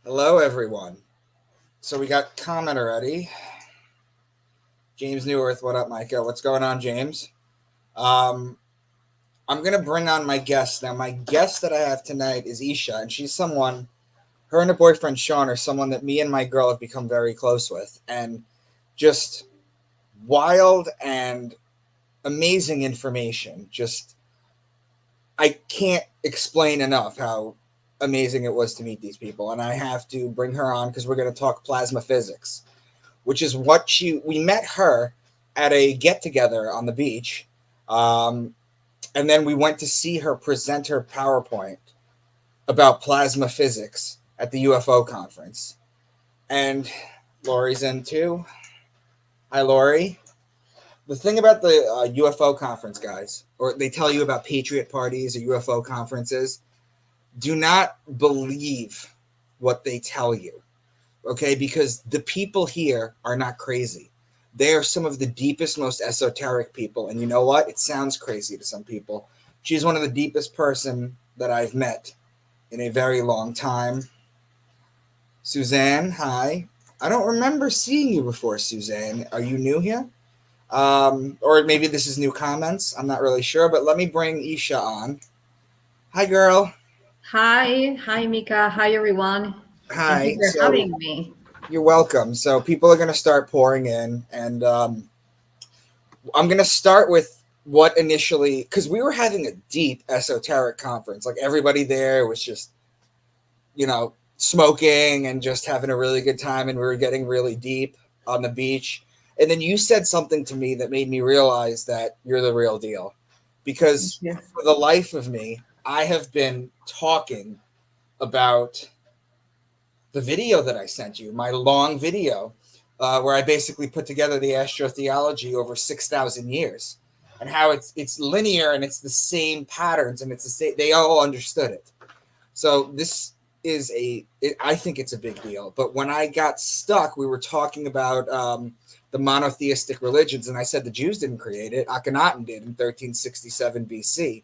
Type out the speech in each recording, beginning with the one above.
Hello, everyone. So we got comment already. James Neworth, what up, Micah? What's going on, James? Um, I'm gonna bring on my guest now. My guest that I have tonight is Yssah, and she's someone. Her and her boyfriend Sean are someone that me and my girl have become very close with, and just wild and amazing information. Just I can't explain enough how amazing it was to meet these people, and I have to bring her on because we're going to talk plasma physics, which is what we met her at a get together on the beach. Um, and then we went to see her present her PowerPoint about plasma physics at the UFO conference. And Lori's in too. Hi, Lori. The thing about the UFO conference, guys, or they tell you about Patriot parties or UFO conferences, do not believe what they tell you, okay? Because the people here are not crazy. They are some of the deepest, most esoteric people. And you know what? It sounds crazy to some people. She's one of the deepest person that I've met in a very long time. Suzanne, hi. I don't remember seeing you before, Suzanne. Are you new here? Or maybe this is new comments. I'm not really sure, but let me bring Yssah on. Hi, girl. Hi, Mika. Hi, everyone. Thank you Hi. for So having me. you're welcome. So people are going to start pouring in, and I'm going to start with what initially, because we were having a deep esoteric conference. Like everybody there was just, smoking and just having a really good time, and we were getting really deep on the beach. And then you said something to me that made me realize that you're the real deal. Thank Because you. for the life of me, I have been talking about the video that I sent you, my long video, where I basically put together the astrotheology over 6,000 years, and how it's linear and it's the same patterns and it's the same. They all understood it. So this is I think it's a big deal. But when I got stuck, we were talking about the monotheistic religions, and I said the Jews didn't create it. Akhenaten did in 1367 BC.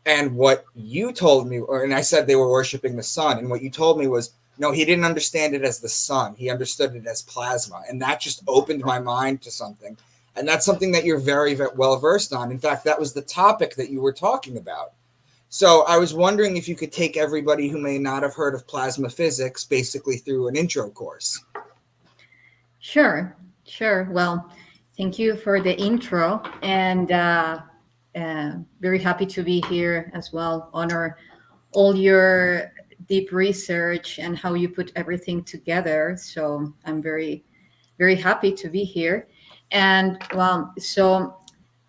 And what you told me, and I said they were worshiping the sun, and what you told me was, no, he didn't understand it as the sun. He understood it as plasma. And that just opened my mind to something. And that's something that you're very, very well versed on. In fact, that was the topic that you were talking about. So I was wondering if you could take everybody who may not have heard of plasma physics basically through an intro course. Sure, sure. Well, thank you for the intro, and very happy to be here as well. Honor all your deep research and how you put everything together. So I'm very happy to be here. And well, so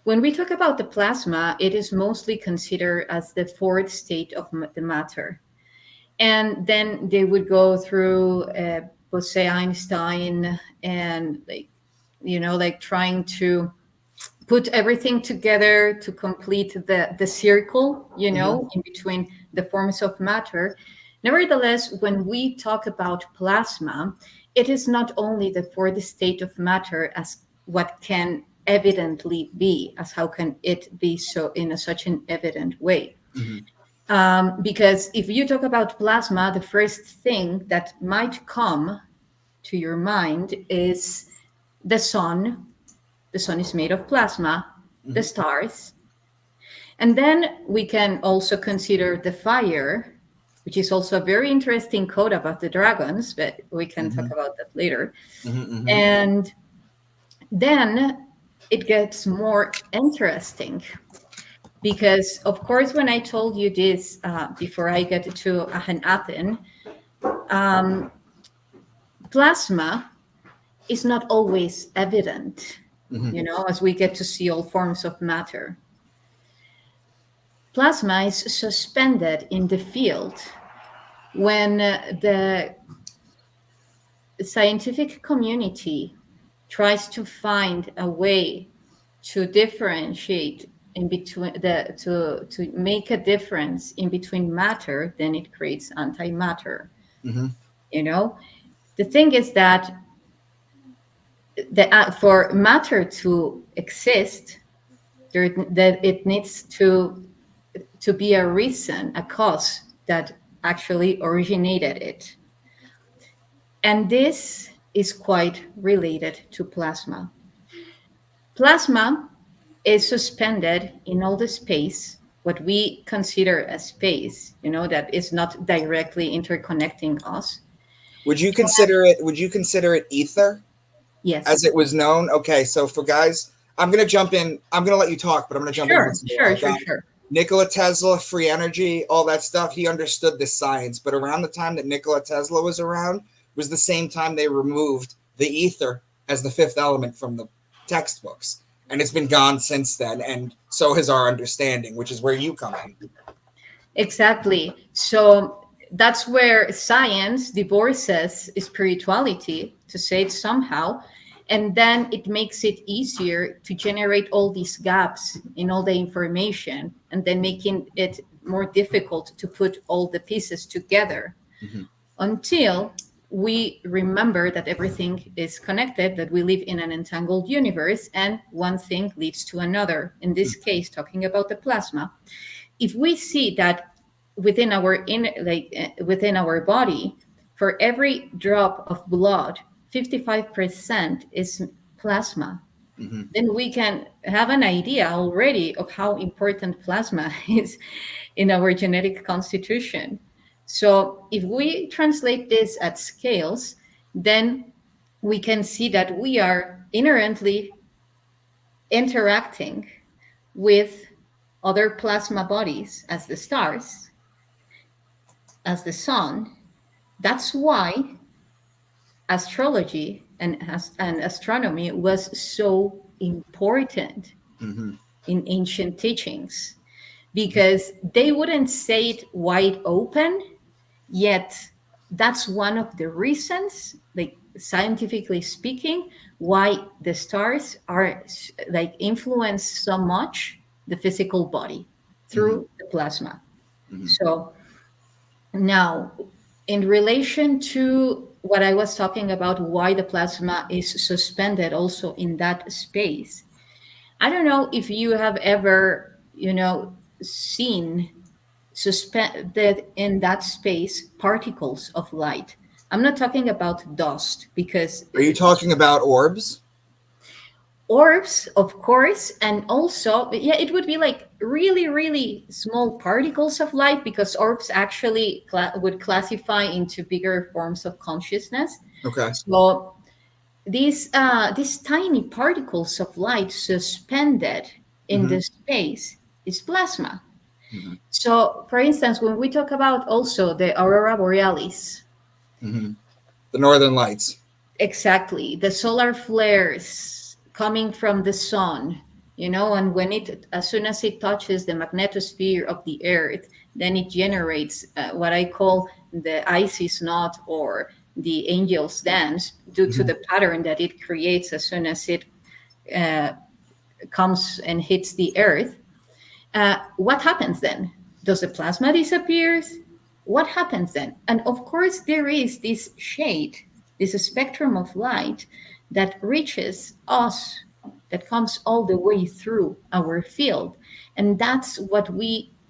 when we talk about the plasma, it is mostly considered as the fourth state of the matter. And then they would go through Bose Einstein and like trying to put everything together to complete the circle, Mm-hmm. in between the forms of matter. Nevertheless, when we talk about plasma, it is not only the fourth state of matter as what can evidently be, as how can it be so in such an evident way. Mm-hmm. Because if you talk about plasma, the first thing that might come to your mind is the sun. The sun is made of plasma, the Mm-hmm. stars. And then we can also consider the fire, which is also a very interesting code about the dragons, but we can talk Mm-hmm. about that later. Mm-hmm. And then it gets more interesting because, of course, when I told you this before I get to Akhenaten, um, plasma is not always evident, Mm-hmm. as we get to see all forms of matter. Plasma is suspended in the field when the scientific community tries to find a way to differentiate in between to make a difference in between matter, then it creates antimatter. Mm-hmm. You know, the thing is that for matter to exist, that it needs to be a reason, a cause that actually originated it. And this is quite related to plasma. Plasma is suspended in all the space, what we consider as space, that is not directly interconnecting us. Would you consider it ether as Yes. it was known? Okay, so for guys, I'm gonna jump in. I'm gonna let you talk, but I'm gonna jump in Sure, once in a sure, while. sure, sure. Nikola Tesla, free energy, all that stuff. He understood this science, but around the time that Nikola Tesla was around was the same time they removed the ether as the fifth element from the textbooks, and it's been gone since then. And so has our understanding, which is where you come in. Exactly. So that's where science divorces spirituality, to say it somehow, and then it makes it easier to generate all these gaps in all the information, and then making it more difficult to put all the pieces together Mm-hmm. until we remember that everything is connected, that we live in an entangled universe, and one thing leads to another. In this case, talking about the plasma, if we see that within our body, for every drop of blood, 55% is plasma, Mm-hmm. then we can have an idea already of how important plasma is in our genetic constitution. So if we translate this at scales, then we can see that we are inherently interacting with other plasma bodies as the stars, as the sun. That's why astrology and astronomy was so important Mm-hmm. in ancient teachings, because they wouldn't say it wide open, yet that's one of the reasons, like scientifically speaking, why the stars are like influence so much the physical body Mm-hmm. through the plasma. Mm-hmm. So now, in relation to what I was talking about, why the plasma is suspended also in that space, I don't know if you have ever, seen suspended in that space particles of light. I'm not talking about dust, because Are you talking about orbs? orbs, of course, and also, yeah, it would be like really, really small particles of light, because orbs actually would classify into bigger forms of consciousness. Okay. So these tiny particles of light suspended in Mm-hmm. the space is plasma. Mm-hmm. So, for instance, when we talk about also the aurora borealis, Mm-hmm. The Northern Lights. exactly, the solar flares coming from the sun, and when as soon as it touches the magnetosphere of the earth, then it generates what I call the Isis knot, or the angel's dance, due to Mm-hmm. the pattern that it creates as soon as it uh, comes and hits the earth. What happens then? Does the plasma disappear? What happens then? And of course, there is this shade, this spectrum of light that reaches us, that comes all the way through our field. And that's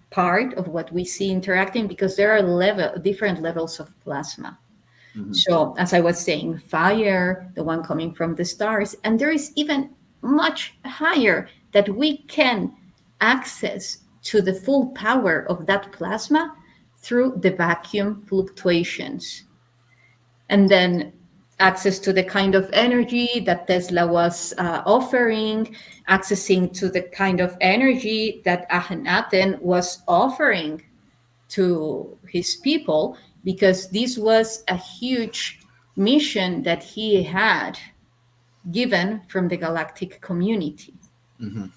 part of what we see interacting, because there are different levels of plasma. Mm-hmm. So, as I was saying, fire, the one coming from the stars, and there is even much higher that we can access to the full power of that plasma through the vacuum fluctuations. And then access to the kind of energy that Tesla was offering, accessing to the kind of energy that Akhenaten was offering to his people, because this was a huge mission that he had given from the galactic community. Mm-hmm.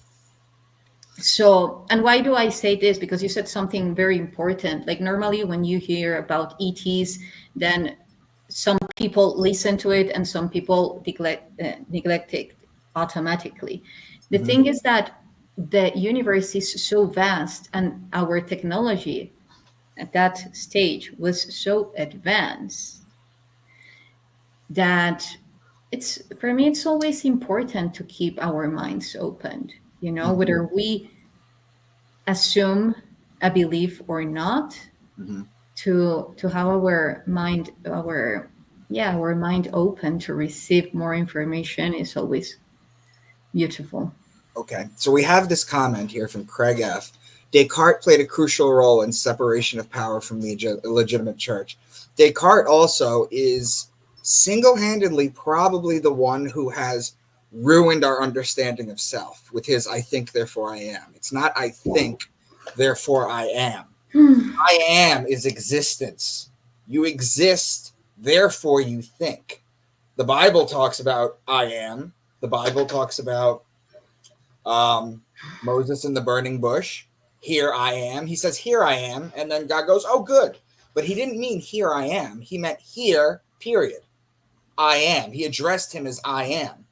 So, and why do I say this? Because you said something very important. Like, normally when you hear about ETs, then some people listen to it and some people neglect it automatically. The Mm-hmm. thing is that the universe is so vast, and our technology at that stage was so advanced, that it's, for me, it's always important to keep our minds open, Mm-hmm. whether we assume a belief or not, Mm-hmm. to have our mind, our yeah, our mind open to receive more information is always beautiful. Okay, so we have this comment here from Craig F. Descartes played a crucial role in separation of power from the legitimate church. Descartes also is single-handedly probably the one who has ruined our understanding of self with his "I think, therefore I am." It's not "I think, therefore I am." I am is existence. You exist, therefore you think. The Bible talks about I am. The Bible talks about Moses in the burning bush. Here I am. He says, "Here I am." And then God goes, "Oh, good." But he didn't mean "here I am." He meant "here, period. I am." He addressed him as "I am."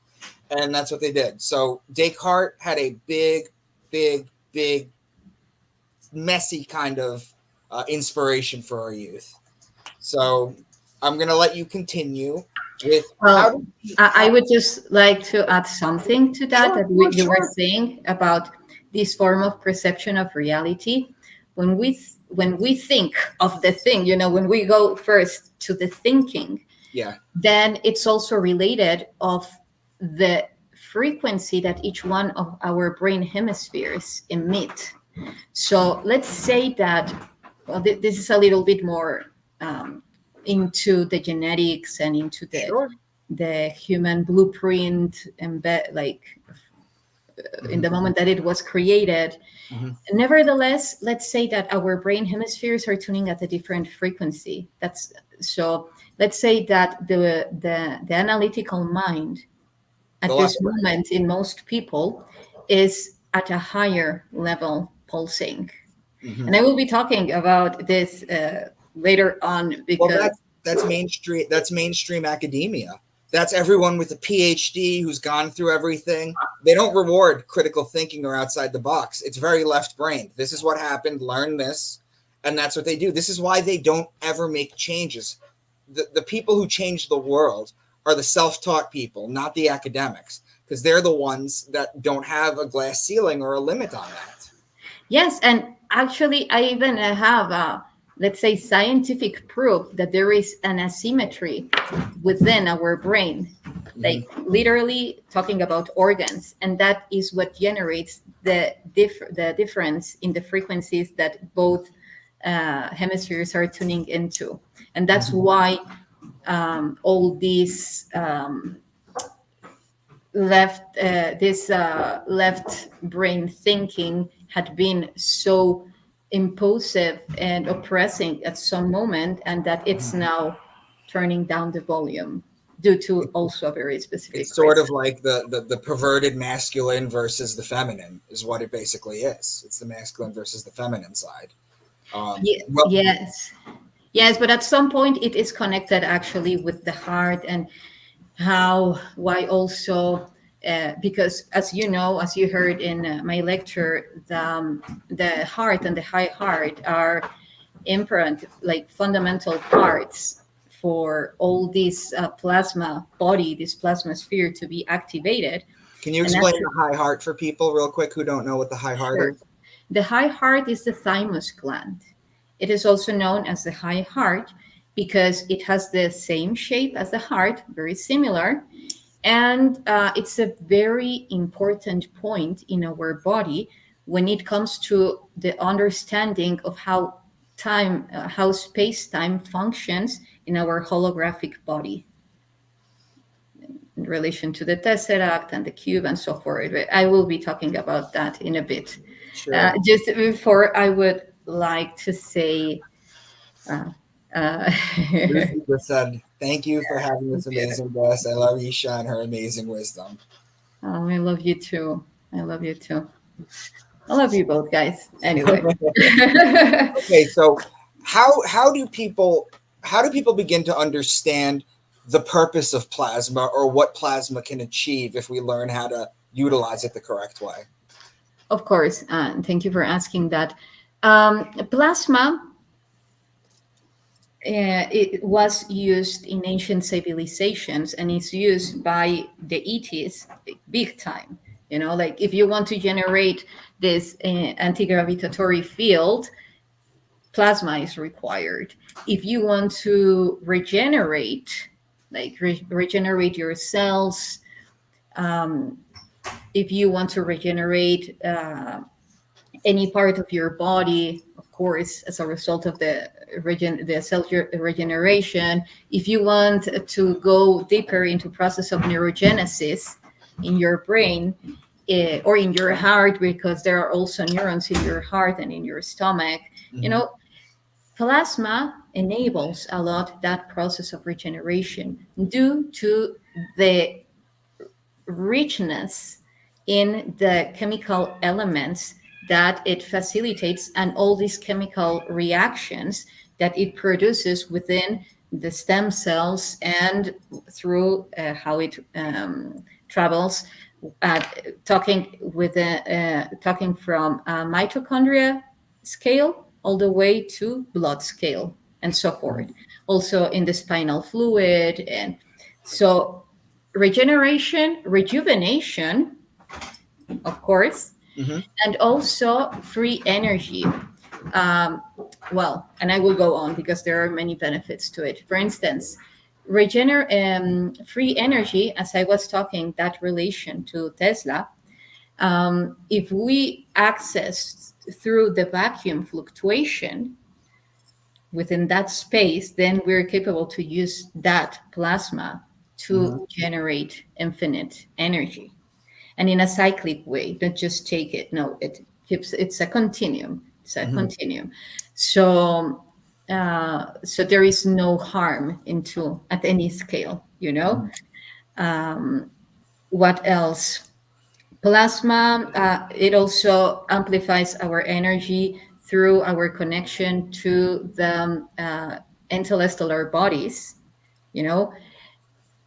And that's what they did. So Descartes had a big, big, big, messy kind of inspiration for our youth. So I'm going to let you continue with how Well, do you, I how, would just like to add something to that sure, that sure, you were sure. saying about this form of perception of reality. When we think of the thing, when we go first to the thinking, Yeah. then it's also related of the frequency that each one of our brain hemispheres emit. So let's say that, well, this is a little bit more um, into the genetics and into Sure. the human blueprint, and like in Mm-hmm. the moment that it was created. Mm-hmm. Nevertheless, let's say that our brain hemispheres are tuning at a different frequency. That's so. Let's say that the analytical mind The at left this brain. moment in most people is at a higher level pulsing. Mm-hmm. And I will be talking about this later on Well, because that's mainstream. That's mainstream academia. That's everyone with a PhD who's gone through everything. They don't reward critical thinking or outside the box. It's very left brained. This is what happened. Learn this, and that's what they do. This is why they don't ever make changes. The people who change the world are the self-taught people, not the academics, because they're the ones that don't have a glass ceiling or a limit on that. yes, and actually, I even have, let's say, scientific proof that there is an asymmetry within our brain, Mm-hmm. like literally talking about organs, and that is what generates the difference in the frequencies that both hemispheres are tuning into, and that's Mm-hmm. why all these left brain thinking had been so impulsive and oppressing at some moment, and that it's now turning down the volume due to also a very specific It's sort reason. of like the perverted masculine versus the feminine is what it basically is. It's the masculine versus the feminine side. Well, Yes, yes, but at some point it is connected actually with the heart, and why also because as you know, as you heard in my lecture, the heart and the high heart are imprint, like fundamental parts for all this plasma body, this plasma sphere to be activated. can you And explain actually, the high heart for people real quick who don't know what the high heart sure, is? the high heart is the thymus gland. It is also known as the high heart because it has the same shape as the heart, very similar. And it's a very important point in our body when it comes to the understanding of how space time functions in our holographic body in relation to the tesseract and the cube and so forth. I will be talking about that in a bit. Sure. Just before, I would like to say, uh, uh, Lucy just said, "Thank you for having this amazing guest. I love Isha and her amazing wisdom." oh, I love you too. I love you too. I love you both, guys. Anyway. Okay, so how do people begin to understand the purpose of plasma or what plasma can achieve if we learn how to utilize it the correct way? Of course, thank you for asking that. Plasma, it was used in ancient civilizations and is used by the ETs big time. Like if you want to generate this anti-gravitatory field, plasma is required. If you want to regenerate like regenerate your cells. Um, if you want to regenerate any part of your body, of course, as a result of the cell regeneration. If you want to go deeper into process of neurogenesis in your brain, or in your heart, because there are also neurons in your heart and in your stomach, you Mm-hmm. know, plasma enables a lot that process of regeneration due to the richness in the chemical elements that it facilitates and all these chemical reactions that it produces within the stem cells and through how it travels, uh, talking from mitochondria scale all the way to blood scale and so forth, also in the spinal fluid. And so regeneration, rejuvenation, of course, Mm-hmm. and also free energy. Um, and I will go on because there are many benefits to it. For instance, free energy, as I was talking, that relation to Tesla, if we access through the vacuum fluctuation within that space, then we're capable to use that plasma Mm-hmm. to generate infinite energy, and in a cyclic way. Don't just take it. No, it's a continuum. It's a Mm-hmm. continuum. So so there is no harm into at any scale, you know. um, what else? Plasma, it also amplifies our energy through our connection to the interstellar bodies, you know.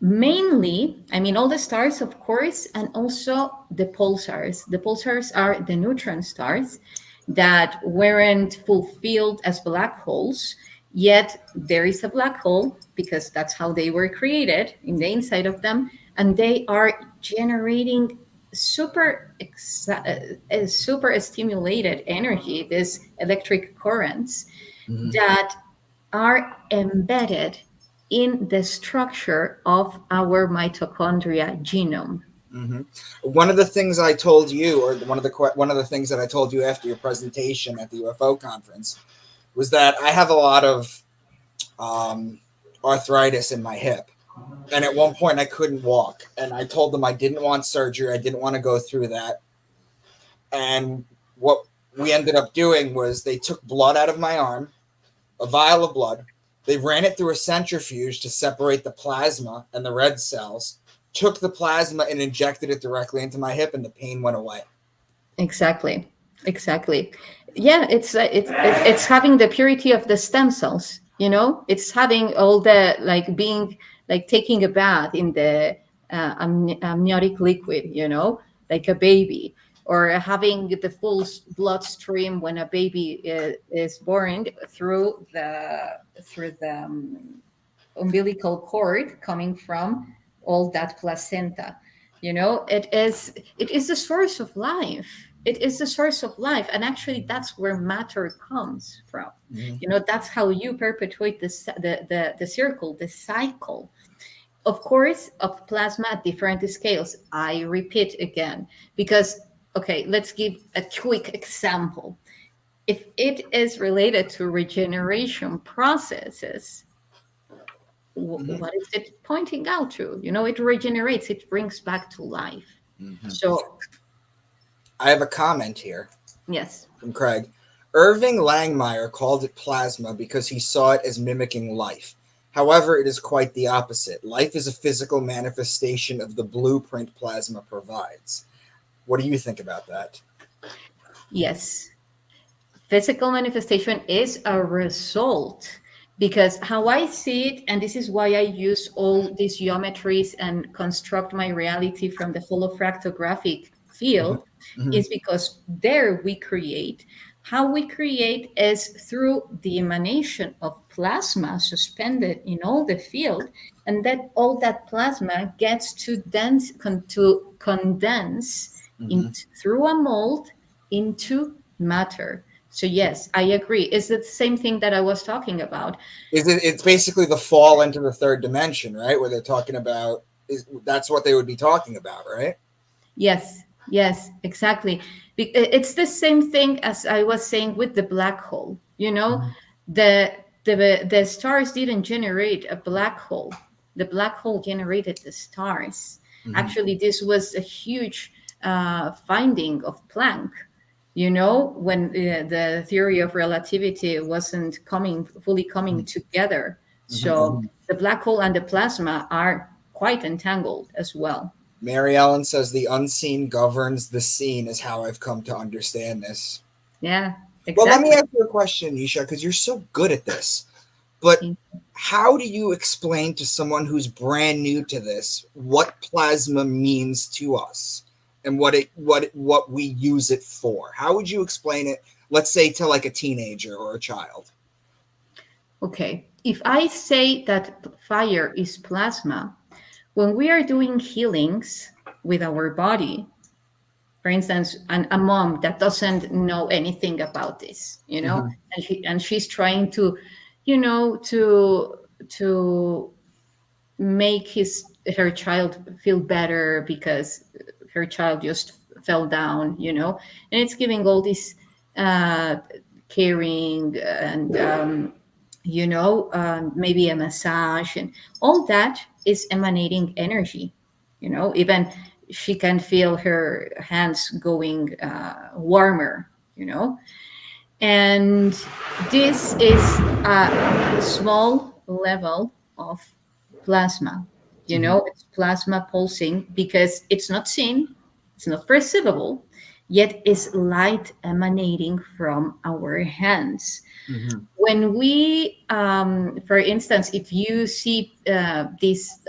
Mainly, I mean, all the stars, of course, and also the pulsars. The pulsars are the neutron stars that weren't fulfilled as black holes, yet there is a black hole because that's how they were created in the inside of them, and they are generating super stimulated energy, these electric currents Mm-hmm. that are embedded in the structure of our mitochondria genome. Mm-hmm. One of the things I told you, or one of the things that I told you after your presentation at the UFO conference, was that I have a lot of um, arthritis in my hip, and at one point I couldn't walk, and I told them I didn't want surgery, I didn't want to go through that, and what we ended up doing was they took blood out of my arm, a vial of blood. They ran it through a centrifuge to separate the plasma and the red cells, took the plasma and injected it directly into my hip, and the pain went away. Exactly, exactly. Yeah, it's having the purity of the stem cells. You know, it's having all the like being like taking a bath in the amniotic liquid. You know, like a baby, or having the full bloodstream when a baby is born through the umbilical cord coming from all that placenta. You know, it is the source of life. It is the source of life, and actually that's where matter comes from. Mm-hmm. You know, that's how you perpetuate the circle, the cycle, of course, of plasma at different scales. I repeat again, because okay, let's give a quick example. If it is related to regeneration processes, Mm-hmm. what is it pointing out to? You know, it regenerates, it brings back to life. Mm-hmm. So, I have a comment here yes, from Craig. Irving Langmuir called it plasma because he saw it as mimicking life. However, it is quite the opposite. Life is a physical manifestation of the blueprint plasma provides. What do you think about that? yes. Physical manifestation is a result, because how I see it, and this is why I use all these geometries and construct my reality from the holofractographic Mm-hmm. field, Mm-hmm. is because there we create. How we create is through the emanation of plasma suspended in all the field, and that all that plasma gets to condense Mm-hmm. in, through a mold into matter. So yes, I agree. It's the same thing that I was talking about. It's basically the fall into the third dimension, right? Where they're talking about that's what they would be talking about, right? Yes, yes, exactly. It's the same thing as I was saying with the black hole. You know, Mm-hmm. the the stars didn't generate a black hole. The black hole generated the stars. Mm-hmm. Actually, this was a huge finding of Planck. You know, when the theory of relativity wasn't coming fully coming together. So Mm-hmm. the black hole and the plasma are quite entangled as well. Mary Ellen says the unseen governs the seen is how I've come to understand this. Yeah, Well, let me exactly. ask you a question, Nisha, because you're so good at this. But how do you explain to someone who's brand new to this what plasma means to us and what we use it for? How would you explain it, let's say to like a teenager or a child? Okay. If I say that fire is plasma, when we are doing healings with our body, for instance, a mom that doesn't know anything about this, you know, Mm-hmm. and she's trying to, you know, to make her child feel better because her child just fell down, you know, and it's giving all this uh, caring and you know, maybe a massage and all that is emanating energy, you know. Even she can feel her hands going warmer, you know. And this is a small level of plasma. You Mm-hmm. know, it's plasma pulsing because it's not seen, it's not perceivable, yet it's light emanating from our hands. Mm-hmm. When we, for instance, if you see these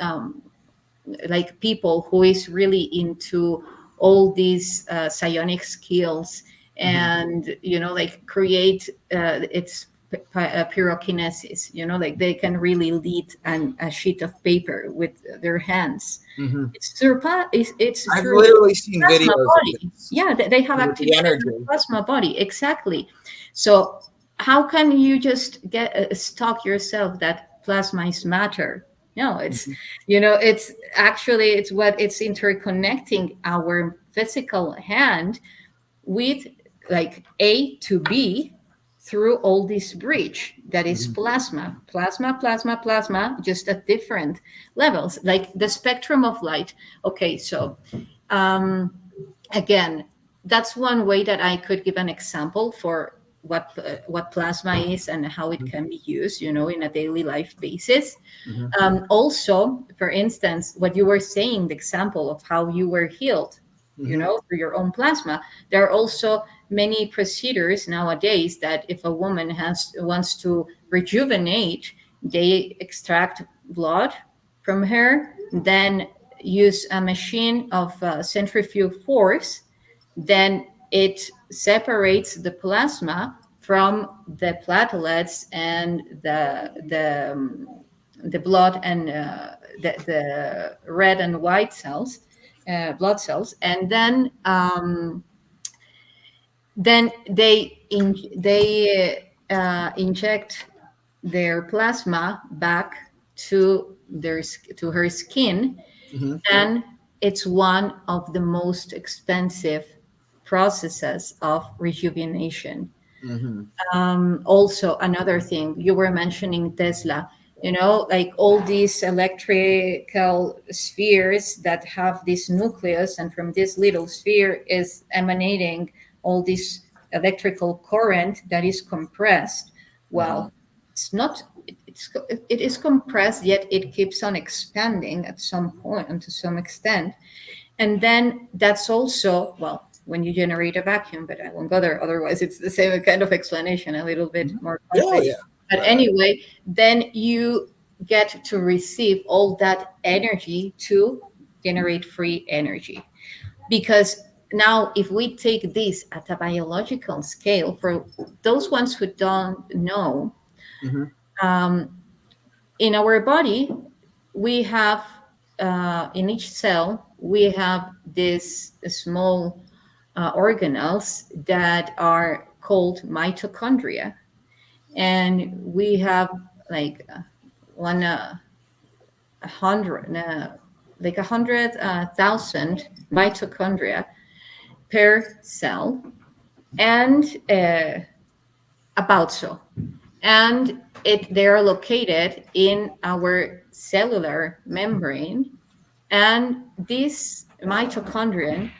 like people who is really into all these psionic skills Mm-hmm. and you know like create its pyrokinesis, you know, like they can really lead a sheet of paper with their hands. Mm-hmm. It's I've through literally seen plasma videos of body. this Yeah, they have with the activated the energy. plasma body exactly. So how can you just get stalk yourself that plasma is matter? No, it's, Mm-hmm. you know, it's actually it's what it's interconnecting our physical hand with like A to B through all this bridge that is Mm-hmm. plasma, plasma, plasma, plasma, just at different levels, like the spectrum of light. Okay, so um, again, that's one way that I could give an example for what plasma is and how it can be used, you know, in a daily life basis. Mm-hmm. Also, for instance, what you were saying, the example of how you were healed, you Mm-hmm. know, through your own plasma. There are also many procedures nowadays that if a woman has wants to rejuvenate, they extract blood from her, then use a machine of centrifuge force, then it separates the plasma from the platelets and the blood and the red and white cells, blood cells, and then they inject their plasma back to to her skin, Mm-hmm. and it's one of the most expensive processes of rejuvenation. Mm-hmm. Also, another thing you were mentioning Tesla, you know, like all these electrical spheres that have this nucleus, and from this little sphere is emanating all this electrical current that is compressed. Mm-hmm. Well, it's not. It is compressed, yet it keeps on expanding at some point to some extent, and then that's also, well, when you generate a vacuum, but I won't go there. Otherwise, it's the same kind of explanation, a little bit Mm-hmm. more Yeah, complicated. yeah. But Right, right. anyway, then you get to receive all that energy to generate free energy. Because now, if we take this at a biological scale, for those ones who don't know, Mm-hmm. um, in our body, we have in each cell we have these small organelles that are called mitochondria, and we have like one a hundred like 100,000 mitochondria per cell, and about so. And they are located in our cellular membrane. And these mitochondria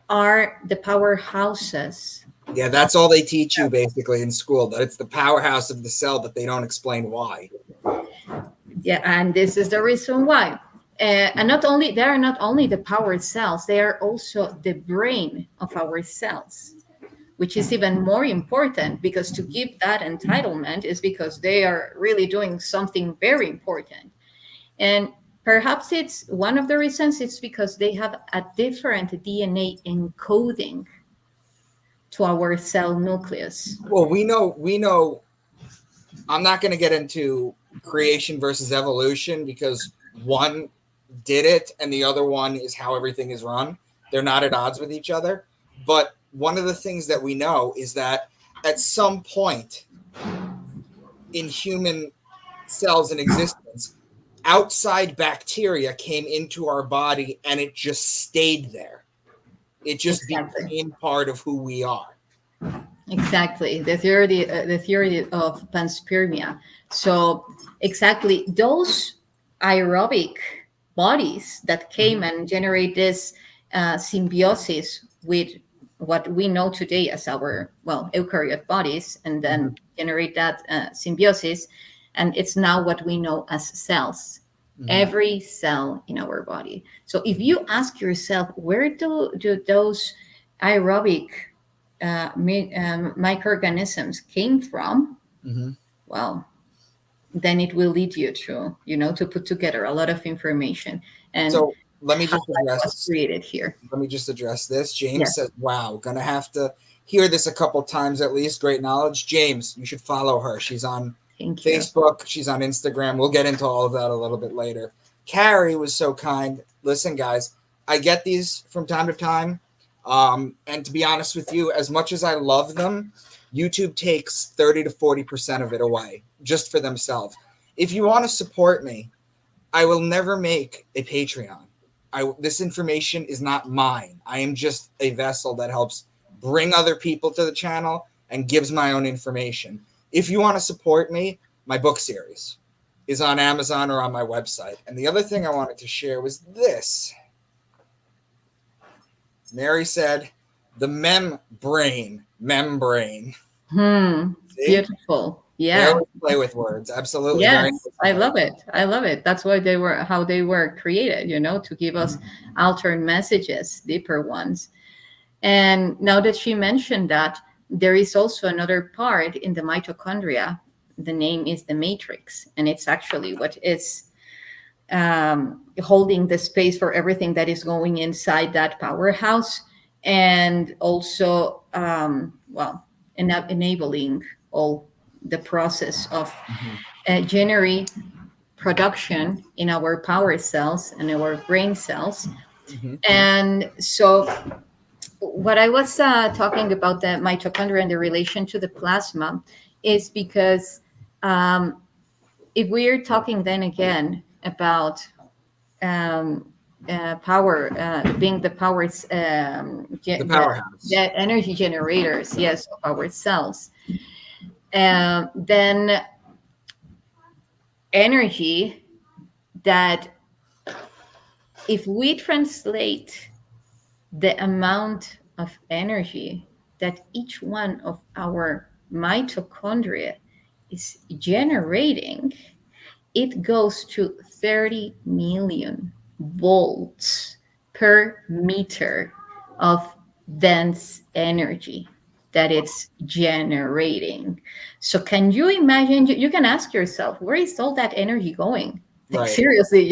are the powerhouses. Yeah, that's all they teach you basically in school, that it's the powerhouse of the cell, but they don't explain why. Yeah, and this is the reason why. And not only they are not only the power cells, they are also the brain of our cells, which is even more important, because to give that entitlement is because they are really doing something very important. And perhaps it's one of the reasons, it's because they have a different DNA encoding to our cell nucleus. Well, we know I'm not going to get into creation versus evolution, because one did it and the other one is how everything is run. They're not at odds with each other. But one of the things that we know is that at some point in human cells in existence, outside bacteria came into our body and it just stayed there. It just Exactly. became part of who we are. Exactly, the theory of panspermia. So exactly those aerobic bodies that came and generate this symbiosis with what we know today as our, well, eukaryote bodies, and then generate that symbiosis, and it's now what we know as cells. Every cell in our body. So if you ask yourself, where do those aerobic microorganisms came from, well, then it will lead you to, to put together a lot of information and So let me how just life was address created here. this. James Yes, says, wow, gonna have to hear this a couple times at least. Great knowledge. James, you should follow her. She's on thank you. Facebook, she's on Instagram. We'll get into all of that a little bit later. Carrie was so kind. Listen, guys, I get these from time to time. And to be honest with you, as much as I love them, YouTube takes 30 to 40% of it away just for themselves. If you want to support me, I will never make a Patreon. This information is not mine. I am just a vessel that helps bring other people to the channel and gives my own information. If you want to support me, my book series is on Amazon or on my website. And the other thing I wanted to share was this. Mary said, the membrane. See? Beautiful. They Yeah. always play with words. Absolutely. Very Yes, I nice. love it. I love it. That's why how they were created, to give us alternate messages, deeper ones. And now that she mentioned that, there is also another part in the mitochondria. The name is the matrix, and it's actually what is holding the space for everything that is going inside that powerhouse, and also, well, enabling all the process of generate production in our power cells and our brain cells. And so what I was talking about the mitochondria and the relation to the plasma is because if we're talking then again about um, power being the powers, The powerhouse. the energy generators, yes, of our cells, then energy that, if we translate the amount of energy that each one of our mitochondria is generating, it goes to 30 million volts per meter of dense energy that it's generating. So can you imagine, you can ask yourself, where is all that energy going? Like, Right. seriously,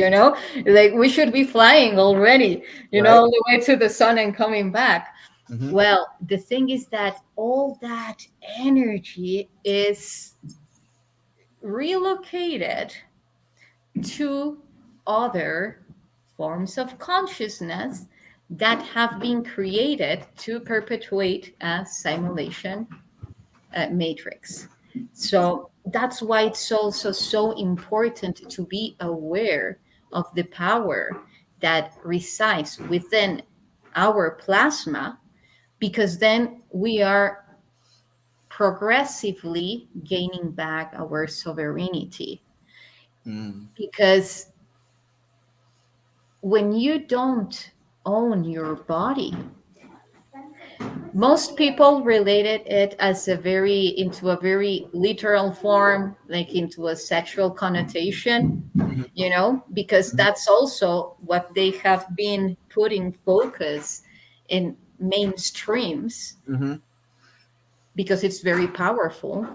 like we should be flying already, Right. all the way to the sun and coming back. Mm-hmm. Well, the thing is that all that energy is relocated to other forms of consciousness that have been created to perpetuate a simulation matrix. So that's why it's also so important to be aware of the power that resides within our plasma, because then we are progressively gaining back our sovereignty. Mm. Because when you don't own your body, most people related it as a very into a very literal form, like into a sexual connotation, Mhm. because Mhm. that's also what they have been putting focus in mainstreams, Mhm. because it's very powerful.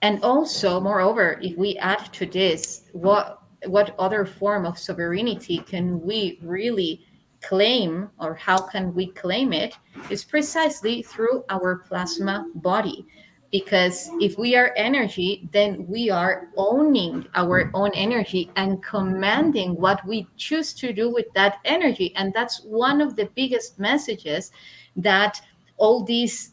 And also, moreover, if we add to this, what other form of sovereignty can we really claim, or how can we claim it, is precisely through our plasma body. Because if we are energy, then we are owning our own energy and commanding what we choose to do with that energy. And that's one of the biggest messages that all these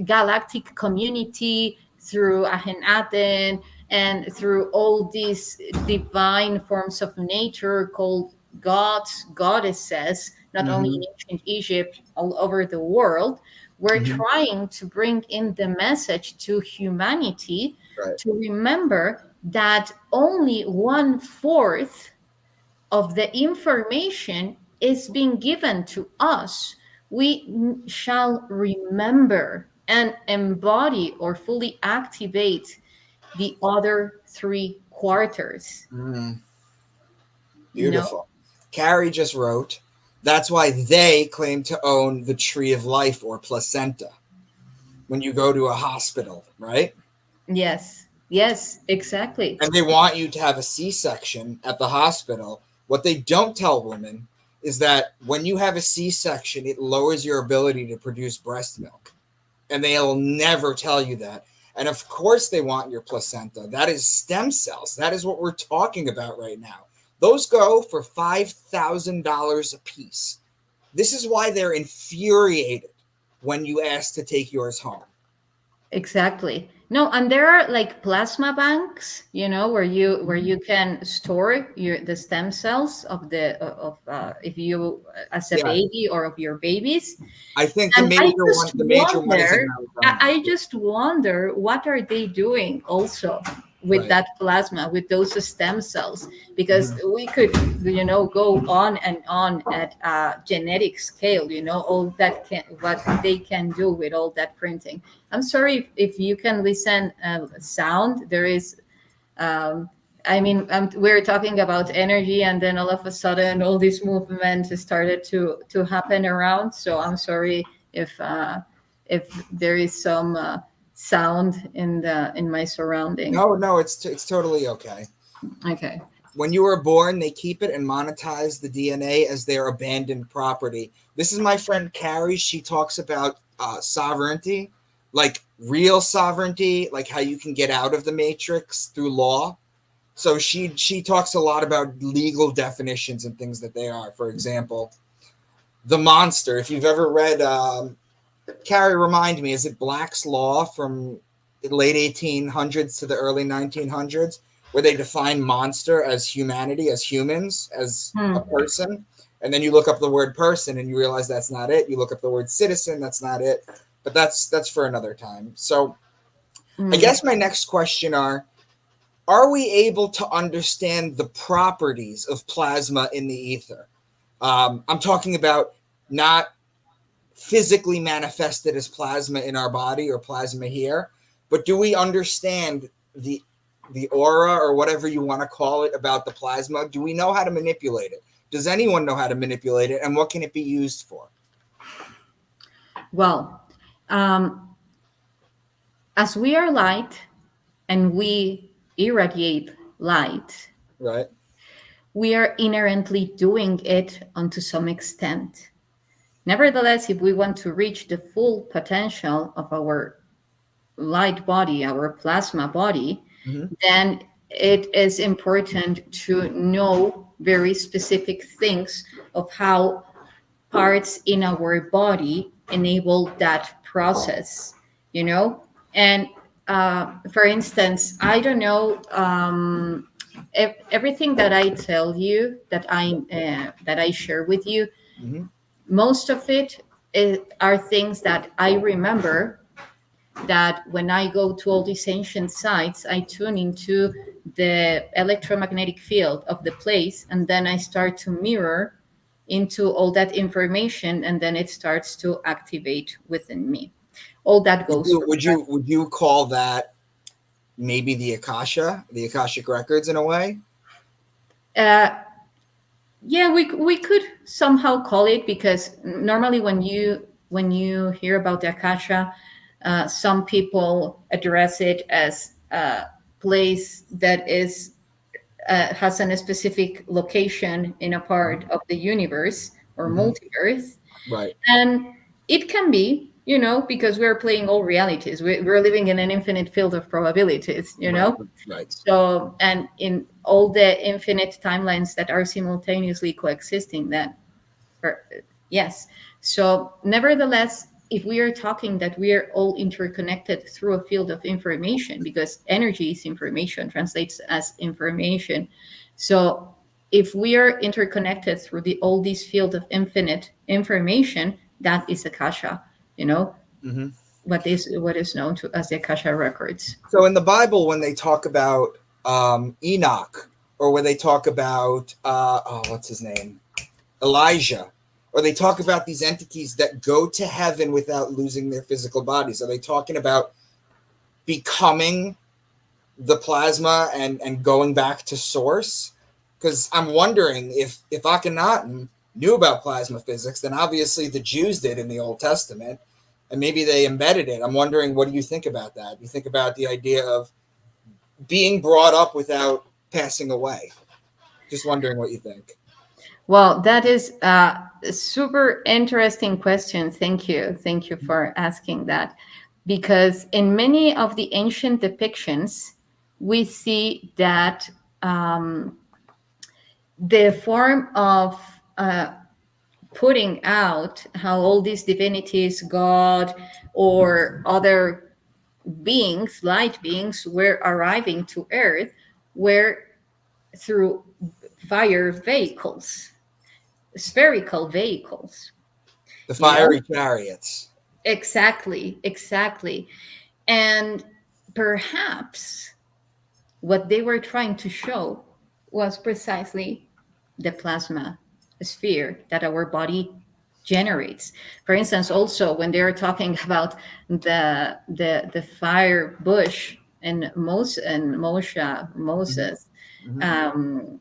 galactic community, through Akhenaten, and through all these divine forms of nature called gods, goddesses, not only in Mhm. ancient Egypt, all over the world, we're Mhm. trying to bring in the message to humanity Right. to remember that only one fourth of the information is being given to us. We shall remember and embody or fully activate the other three quarters. Mm. You know? Beautiful. Carrie just wrote, that's why they claim to own the tree of life or placenta when you go to a hospital, right? Yes, yes, exactly. And they want you to have a C-section at the hospital. What they don't tell women is that when you have a C-section, it lowers your ability to produce breast milk. And they'll never tell you that. And of course, they want your placenta. That is stem cells. That is what we're talking about right now. Those go for $5,000 a piece. This is why they're infuriated when you ask to take yours home. Exactly. No, and there are like plasma banks, where you can store the stem cells of the of if you as a Yeah, baby, or of your babies. I think And the major one is in Arizona. I just wonder what are they doing also with Right. that plasma, with those stem cells, because Mhm. we could, go on and on at a genetic scale, all that can what they can do with all that printing. I'm sorry if you can listen sound. There is um, I mean, we're talking about energy, and then all of a sudden, all these movements started to happen around. So I'm sorry if there is some sound in my surrounding. No, no, it's totally okay. Okay. When you are born, they keep it and monetize the DNA as their abandoned property. This is my friend Carrie. She talks about sovereignty, like real sovereignty, like how you can get out of the matrix through law. So she talks a lot about legal definitions and things that they are. For example, the monster. If you've ever read, Carrie, remind me, is it Black's Law from the late 1800s to the early 1900s, where they define monster as humanity, as humans, as a Hmm. person? And then you look up the word person and you realize that's not it. You look up the word citizen, that's not it. But that's for another time. So I Hmm. guess my next question are we able to understand the properties of plasma in the ether? I'm talking about not physically manifested as plasma in our body or plasma here, but do we understand the aura or whatever you want to call it about the plasma? Do we know how to manipulate it? Does anyone know how to manipulate it, and what can it be used for? Well, um, as we are light and we irradiate light, Right. we are inherently doing it unto some extent. Nevertheless, if we want to reach the full potential of our light body, our plasma body, Mm-hmm. then it is important to know very specific things of how parts in our body enable that process, you know? And for instance, I don't know, everything that I tell you, that I share with you, Mm-hmm. most of it are things that I remember, that when I go to all these ancient sites, I tune into the electromagnetic field of the place, and then I start to mirror into all that information, and then it starts to activate within me. All that Would goes you from would you would you call that maybe the Akashic records in a way? uh, yeah, we could somehow call it, because normally when you hear about the akasha, some people address it as a place that is has a specific location in a part of the universe or Mm-hmm. multiverse. Right. And it can be, because we're playing all realities. We're living in an infinite field of probabilities, Right. Right. So, and in all the infinite timelines that are simultaneously coexisting, or, yes. So, nevertheless, if we are talking that we are all interconnected through a field of information, because energy is information, translates as information. So, if we are interconnected through all this field of infinite information, that is akasha. You know Mm-hmm. what is known to as the akasha records. So in the Bible, when they talk about Enoch, or when they talk about what's his name, Elijah, or they talk about these entities that go to heaven without losing their physical bodies, are they talking about becoming the plasma and going back to source? Because I'm wondering if Akhenaten knew about plasma physics, then obviously the Jews did in the Old Testament, and maybe they embedded it. I'm wondering, what do you think about that? You think about the idea of being brought up without passing away? Just wondering what you think. Well, that is a super interesting question. Thank you for asking that, because in many of the ancient depictions, we see that the form of putting out how all these divinities, God or other beings, light beings, were arriving to Earth, were through fire vehicles, spherical vehicles. The You know fiery chariots. exactly, exactly. And perhaps what they were trying to show was precisely the plasma sphere that our body generates. For instance, also when they are talking about the fire bush and Mm-hmm. Moses Mm-hmm. um,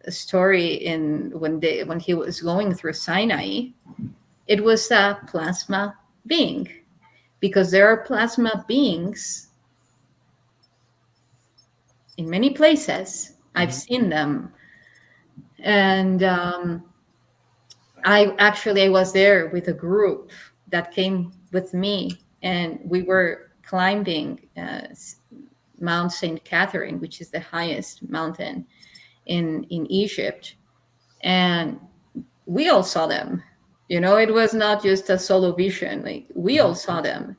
story, in when he was going through Sinai, it was a plasma being, because there are plasma beings in many places. I've Mm-hmm. seen them, and I was there with a group that came with me, and we were climbing Mount Saint Catherine, which is the highest mountain in Egypt, and we all saw them. It was not just a solo vision; like we Mm-hmm. all saw them.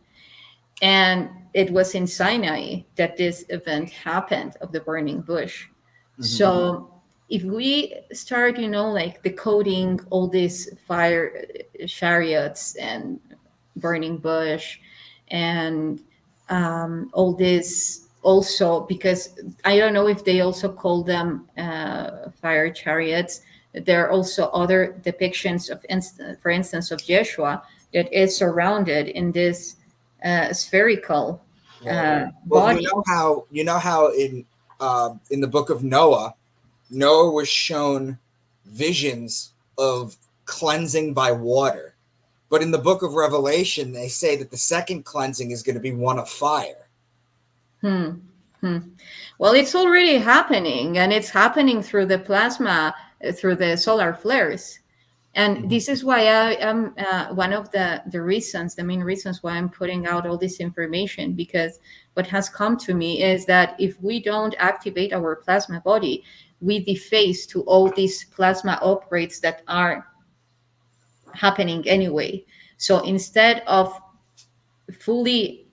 And it was in Sinai that this event happened, of the burning bush. Mm-hmm. So if we start, like decoding all these fire chariots and burning bush, and all this also, because I don't know if they also call them fire chariots. There are also other depictions of, for instance, of Yeshua, that is surrounded in this spherical Right. Well, body. you know how in the book of Noah, Noah was shown visions of cleansing by water. But in the book of Revelation, they say that the second cleansing is going to be one of fire. Hmm. Hmm. Well, it's already happening, and it's happening through the plasma, through the solar flares. And Mm-hmm. this is why I am one of the main reasons why I'm putting out all this information, because what has come to me is that if we don't activate our plasma body, we deface to all these plasma upgrades that are happening anyway. So instead of fully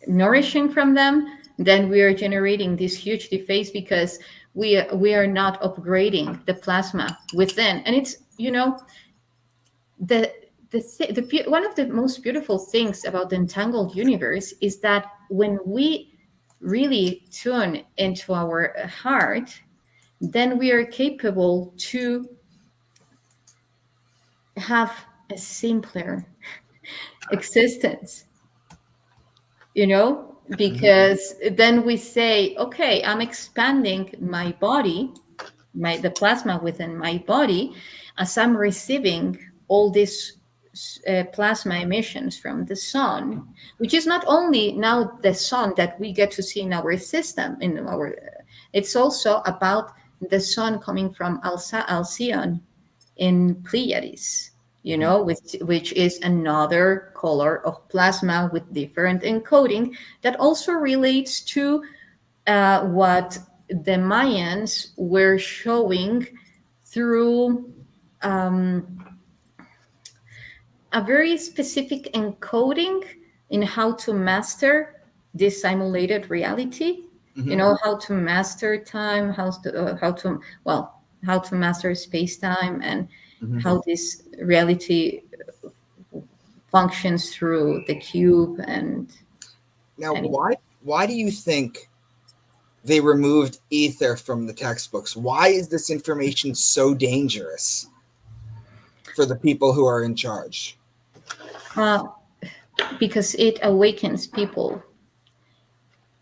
nourishing from them, then we are generating this huge defects because we are not upgrading the plasma within. And it's, the one of the most beautiful things about the entangled universe is that when we really tune into our heart, then we are capable to have a simpler existence, because then we say, okay, I'm expanding my body, the plasma within my body, as I'm receiving all these plasma emissions from the sun, which is not only now the sun that we get to see in our system, it's also about the sun coming from Alcyone in Pleiades, which is another color of plasma with different encoding that also relates to what the Mayans were showing through a very specific encoding in how to master this simulated reality. How to master time, how to master space time, and how this reality functions through the cube. And Now, why do you think they removed ether from the textbooks? Why is this information so dangerous for the people who are in charge? Because it awakens people.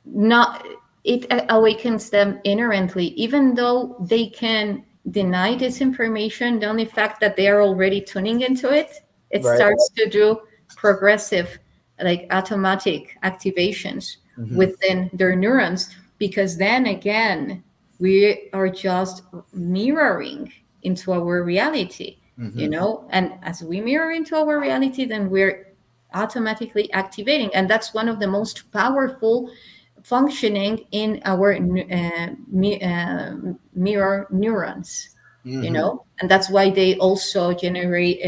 Not It awakens them inherently, even though they can deny this information. The only fact that they are already tuning into it, it Right. starts to do progressive, like automatic activations within their neurons, because then again we are just mirroring into our reality, and as we mirror into our reality, then we're automatically activating. And that's one of the most powerful functioning in our mirror neurons, and that's why they also generate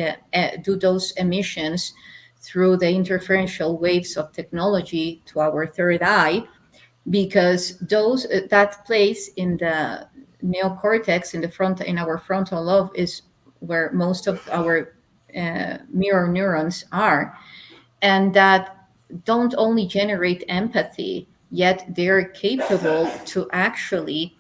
do those emissions through the interferential waves of technology to our third eye, because those that place in the neocortex, in our frontal lobe, is where most of our mirror neurons are, and that don't only generate empathy, yet they're capable to actually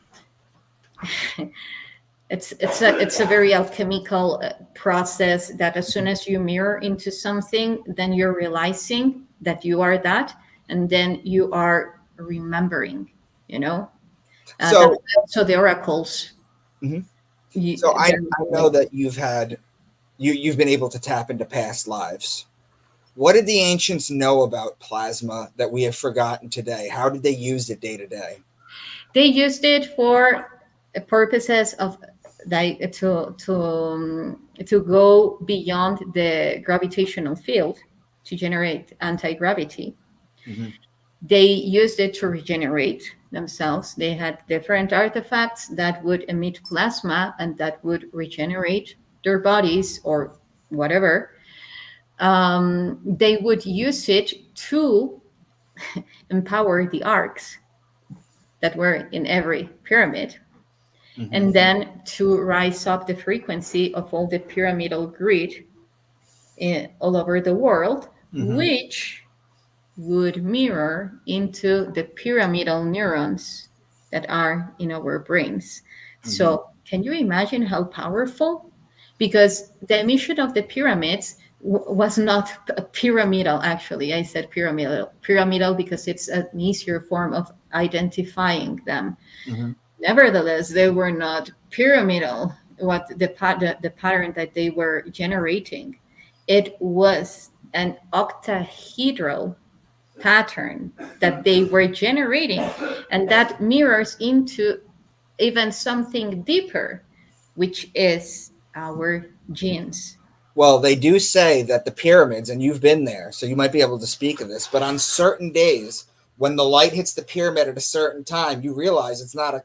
it's a very alchemical process, that as soon as you mirror into something, then you're realizing that you are that, and then you are remembering, So, so the oracles. so I know that you've been able to tap into past lives. What did the ancients know about plasma that we have forgotten today? How did they use it day to day? They used it for purposes of like to go beyond the gravitational field to generate anti-gravity. They used it to regenerate themselves. They had different artifacts that would emit plasma and that would regenerate their bodies or whatever. They would use it to empower the arcs that were in every pyramid, and then to rise up the frequency of all the pyramidal grid all over the world, which would mirror into the pyramidal neurons that are in our brains. So can you imagine how powerful? Because the emission of the pyramids was not pyramidal. Actually, I said pyramidal because it's an easier form of identifying them. Nevertheless, they were not pyramidal. What the pattern that they were generating, it was an octahedral pattern that they were generating, and that mirrors into even something deeper, which is our genes. Well, they do say that the pyramids, and you've been there, so you might be able to speak of this, but on certain days, when the light hits the pyramid at a certain time, you realize it's not a,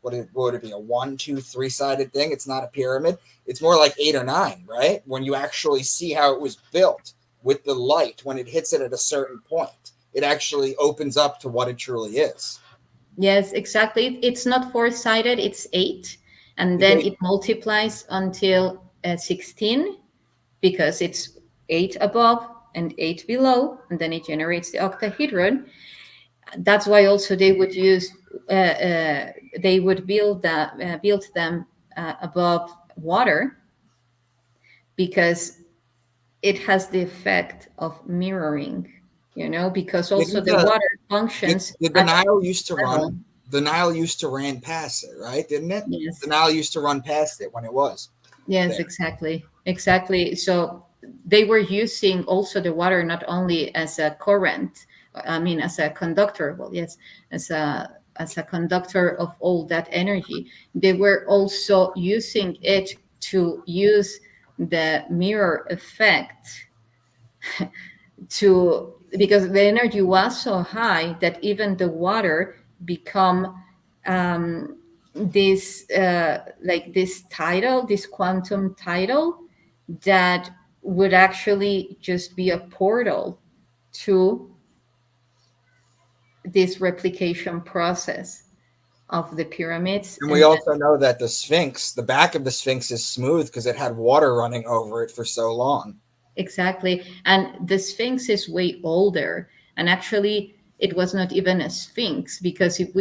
what would it be, a 1, 2, 3-sided thing? It's not a pyramid. It's more like 8 or 9, right? When you actually see how it was built with the light, when it hits it at a certain point, it actually opens up to what it truly is. Yes, exactly. It's not four-sided, it's eight. And It's then eight. it multiplies until 16 because it's eight above and eight below. And then it generates the octahedron. That's why also they would use, they would build them above water because it has the effect of mirroring, because also Didn't the the water functions did the at Nile used to a level. run? The Nile used to ran past it, right? Didn't it? The Yes. Nile used to run past it when it was Yes, there. exactly. Exactly. So they were using also the water not only as a current, I mean, as a conductor. Well, yes, as a conductor of all that energy. They were also using it to use the mirror effect to because the energy was so high that even the water become this like this quantum tidal that would actually just be a portal to this replication process of the pyramids. And we And also know that the Sphinx, the back of the Sphinx is smooth because it had water running over it for so long. exactly. And the Sphinx is way older. And actually, it was not even a Sphinx because if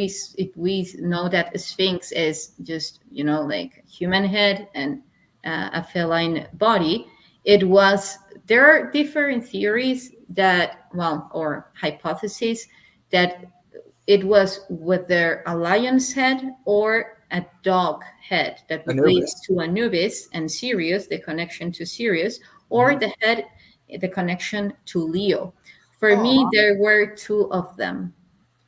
we know that a Sphinx is just like human head and a feline body, it was. There are different theories that or hypotheses that it was whether a lion's head or a dog head that would lead Anubis. to Anubis and Sirius, the connection to Sirius, or Mm-hmm. the head, the connection to Leo. For me, Oh, there were two of them.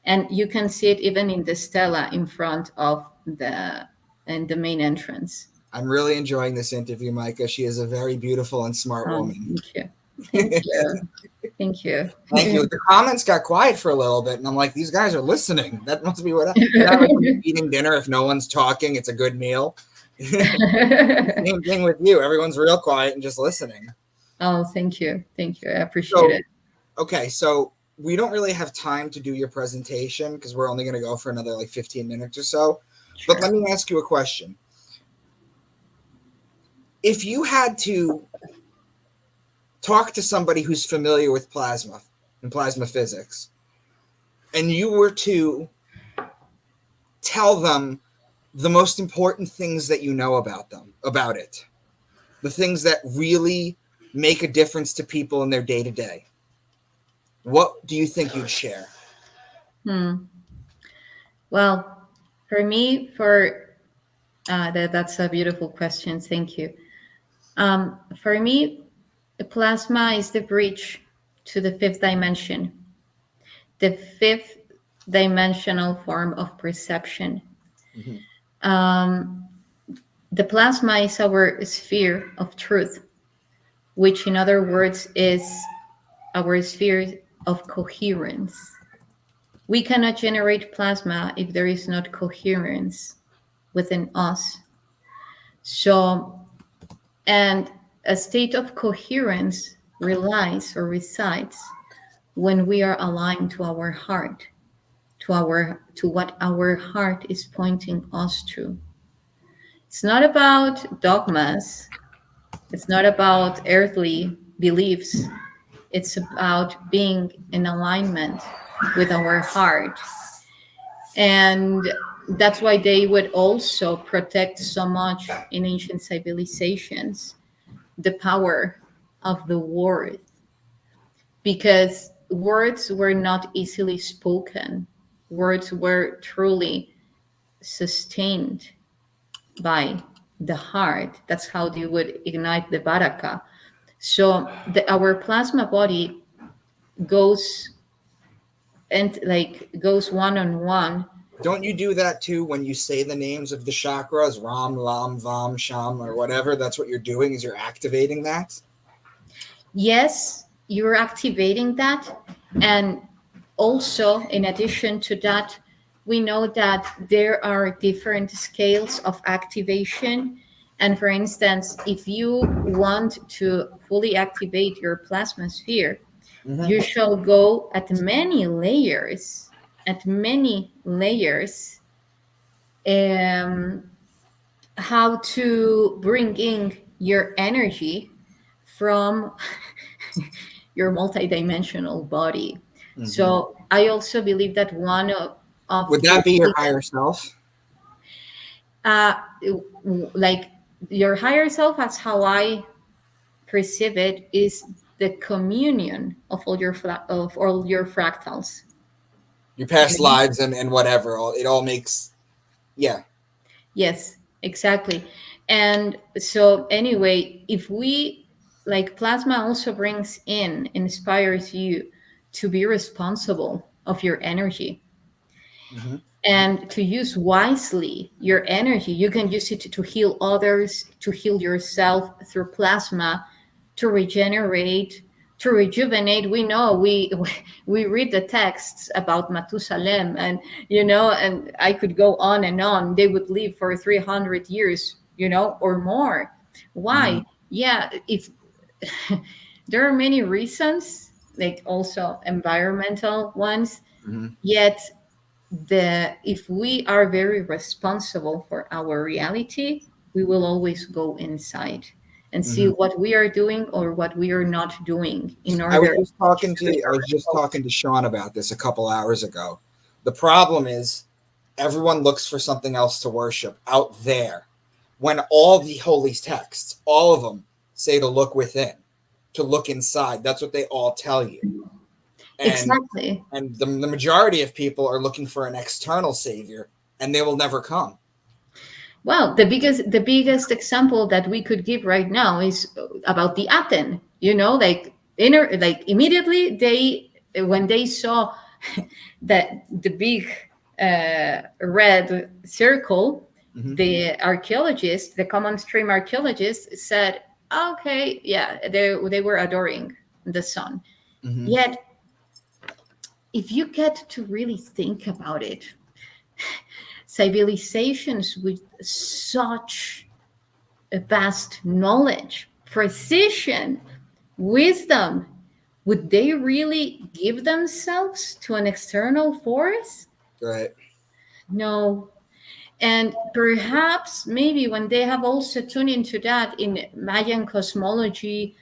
And you can see it even in the stela in front of the main entrance. I'm really enjoying this interview, Micah. She is a very beautiful and smart woman. Thank you. Thank you. Thank you. Thank you. The comments got quiet for a little bit, and I'm like, these guys are listening. That must be what. Like when you're eating dinner, if no one's talking, it's a good meal. Same thing with you. Everyone's real quiet and just listening. Oh, thank you. Thank you. I appreciate So, it. okay, so we don't really have time to do your presentation because we're only going to go for another like 15 minutes or so. But Sure. let me ask you a question. If you had to talk to somebody who's familiar with plasma and plasma physics, and you were to tell them the most important things that you know about it, the things that really make a difference to people in their day to day, what do you think you'd share? Well, for me, that's a beautiful question. Thank you. For me, the plasma is the bridge to the fifth dimension, the fifth dimensional form of perception. Mm-hmm. The plasma is our sphere of truth, which, in other words, is our sphere of coherence. We cannot generate plasma if there is not coherence within us. So, and a state of coherence relies or resides when we are aligned to our heart, to what our heart is pointing us to. It's not about dogmas, it's not about earthly beliefs. It's about being in alignment with our heart. And that's why they would also protect so much in ancient civilizations the power of the word, because words were not easily spoken. Words were truly sustained by the heart. That's how they would ignite the baraka. So our plasma body goes and like goes one on one. Don't you do that too when you say the names of the chakras, Ram, Lam, Vam, Sham, or whatever? That's what you're doing, is you're activating that? Yes, you're activating that. And also, in addition to that, we know that there are different scales of activation. And for instance, if you want to fully activate your plasma sphere, Mm-hmm. You shall go at many layers, um, how to bring in your energy from your multidimensional body. Mm-hmm. So I also believe that one of Would the that be your higher self? uh, like your higher self, as how I perceive it, is the communion of all your fractals. Your past Okay. lives and whatever. It all makes, yeah. Yes, exactly. And so anyway, if we, like, plasma also brings in, inspires you to be responsible of your energy Mm-hmm. and to use wisely your energy. You can use it to heal others, to heal yourself through plasma, to regenerate, to rejuvenate. We know we read the texts about Matusalem, and and I could go on and on. They would live for 300 years, or more. Mm-hmm. Why? Yeah, if there are many reasons, like also environmental ones. Mm-hmm. Yet if we are very responsible for our reality, we will always go inside and see Mm-hmm. what we are doing or what we are not doing in I was order just to talking be to I was just responsible. talking to Sean about this a couple hours ago. The problem is everyone looks for something else to worship out there when all the holy texts, all of them, say to look within, to look inside. That's what they all tell you. And Exactly. the majority of people are looking for an external savior, and they will never come. Well, the biggest example that we could give right now is about the Aten. Like immediately when they saw that the big red circle, Mm-hmm. the archaeologists, the common stream archaeologists, said, "Okay, yeah, they were adoring the sun." Mm-hmm. Yet, if you get to really think about it, civilizations with such a vast knowledge, precision, wisdom, would they really give themselves to an external force? Right. No. And perhaps maybe when they have also tuned into that in Mayan cosmology,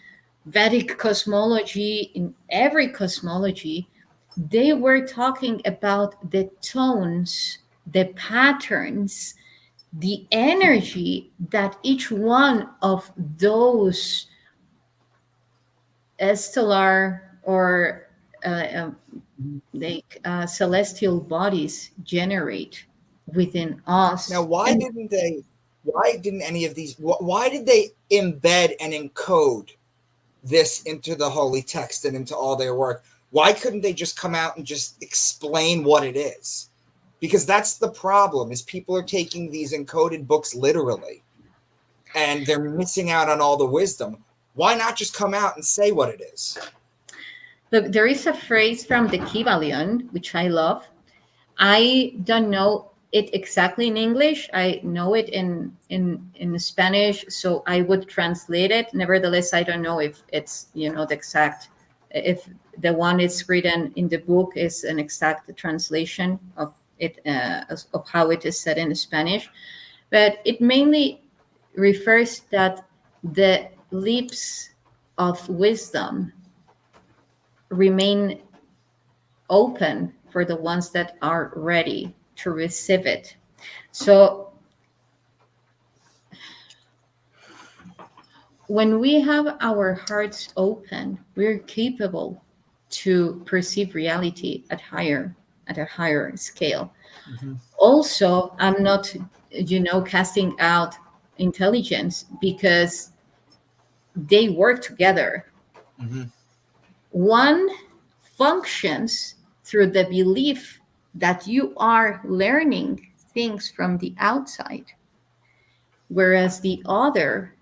Vedic cosmology, in every cosmology, they were talking about the tones, the patterns, the energy that each one of those stellar or celestial bodies generate within Now, us. why And didn't they? Why didn't any of these? Why did they embed and encode this into the holy text and into all their work? Why couldn't they just come out and just explain what it is? Because that's the problem: is people are taking these encoded books literally, and they're missing out on all the wisdom. Why not just come out and say what it is? look, there is a phrase from the Kybalion, which I love. I don't know it exactly in English. I know it in Spanish, so I would translate it. Nevertheless, I don't know if it's the exact, if the one it's written in the book is an exact translation of it, of how it is said in Spanish. But it mainly refers that the lips of wisdom remain open for the ones that are ready to receive it. So when we have our hearts open, we're capable to perceive reality at a higher scale. Mm-hmm. Also, I'm not, casting out intelligence, because they work together. Mm-hmm. One functions through the belief that you are learning things from the outside, whereas the other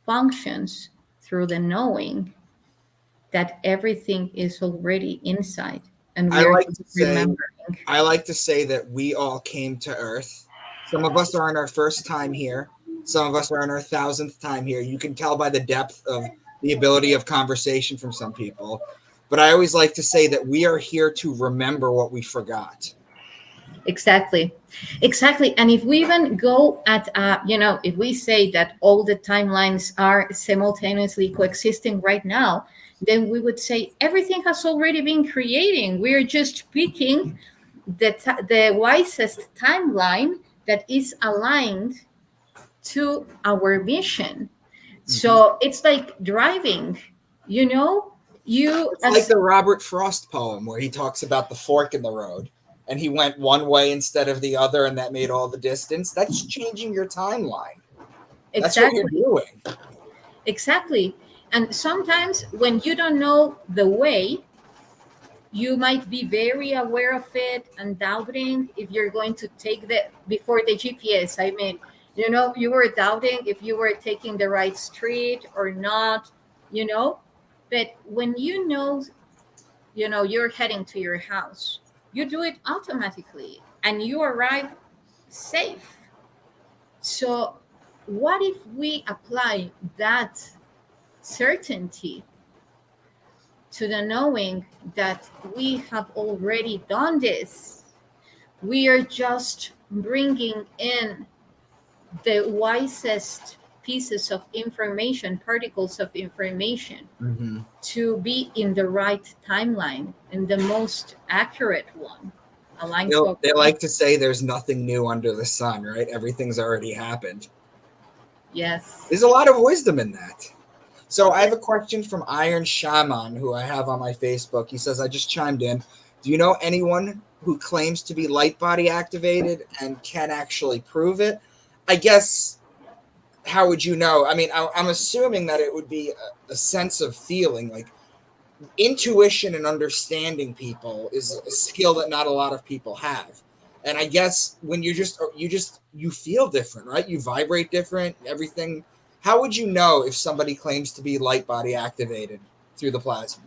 functions through the knowing that everything is already inside and I we are like just to say, remembering. I like to say that we all came to Earth. Some of us are on our first time here. Some of us are on our thousandth time here. You can tell by the depth of the ability of conversation from some people. But I always like to say that we are here to remember what we forgot. Exactly. Exactly. And if we even go at, if we say that all the timelines are simultaneously coexisting right now, then we would say everything has already been creating. We're just picking the wisest timeline that is aligned to our mission. Mm-hmm. So it's like driving, you know, you It's like as the Robert Frost poem where he talks about the fork in the road and he went one way instead of the other, and that made all the distance. That's changing your timeline. That's what you're exactly, doing. exactly. And sometimes when you don't know the way, you might be very aware of it and doubting if you're going to take the before the GPS. I mean, you were doubting if you were taking the right street or not, you know. But when you're heading to your house, you do it automatically and you arrive safe. So what if we apply that certainty to the knowing that we have already done this? We are just bringing in the wisest pieces of information, particles of information, Mm-hmm. to be in the right timeline and the most accurate one aligned to our They mission. like to say there's nothing new under the sun, right? Everything's already happened. Yes. There's a lot of wisdom in that. So I Yeah. have a question from Iron Shaman, who I have on my Facebook. He says, I just chimed in. Do you know anyone who claims to be light body activated and can actually prove it? I guess, how would you know? I mean, I'm assuming that it would be a sense of feeling. Like intuition and understanding people is a skill that not a lot of people have. And I guess when you feel different, right? You vibrate different, everything. How would you know if somebody claims to be light body activated through the plasma?